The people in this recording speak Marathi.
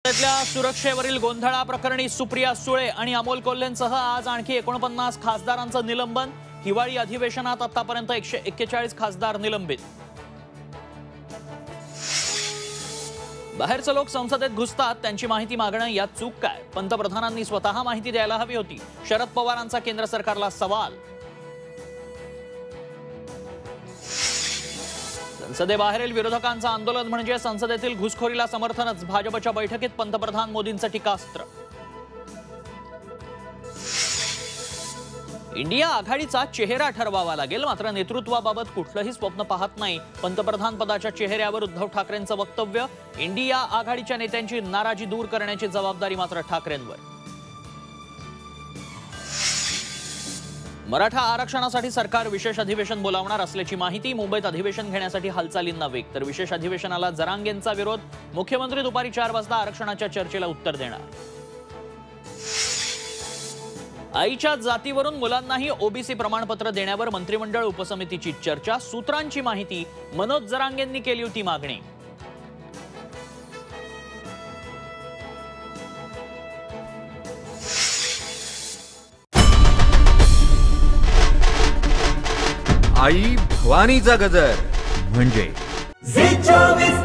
त्यातल्या सुरक्षेवरील गोंधळाप्रकरणी सुप्रिया सुळे आणि अमोल कोल्हेंसह आज आणखी 49 खासदारांचं निलंबन। हिवाळी अधिवेशनात आतापर्यंत 141 खासदार निलंबित। बाहेरचे लोक संसदेत घुसतात, त्यांची माहिती मागणं यात चूक काय? पंतप्रधानांनी स्वतः माहिती द्यायला हवी होती। शरद पवारांचा केंद्र सरकारला सवाल। संसदेबाहेरील विरोधकांचं आंदोलन म्हणजे संसदेतील घुसखोरीला समर्थनच। भाजपच्या बैठकीत पंतप्रधान मोदींचं टीकास्त्र। इंडिया आघाडीचा चेहरा ठरवावा लागेल, मात्र नेतृत्वाबाबत कुठलंही स्वप्न पाहत नाही। पंतप्रधान पदाच्या चेहऱ्यावर उद्धव ठाकरेंचं वक्तव्य। इंडिया आघाडीच्या नेत्यांची नाराजी दूर करण्याची जबाबदारी मात्र ठाकरेंवर। मराठा आरक्षणासाठी सरकार विशेष अधिवेशन बोलावणार असल्याची माहिती। मुंबईत अधिवेशन घेण्यासाठी हालचालींना वेग, तर विशेष अधिवेशनाला जरांगेंचा विरोध। मुख्यमंत्री दुपारी 4 वाजता आरक्षणाच्या चर्चेला उत्तर देणार। आईच्या जातीवरून मुलांनाही ओबीसी प्रमाणपत्र देण्यावर मंत्रिमंडळ उपसमितीची चर्चा। सूत्रांची माहिती, मनोज जरांगेंनी केली होती मागणी। आई भवानीचा गजर म्हणजे झी 24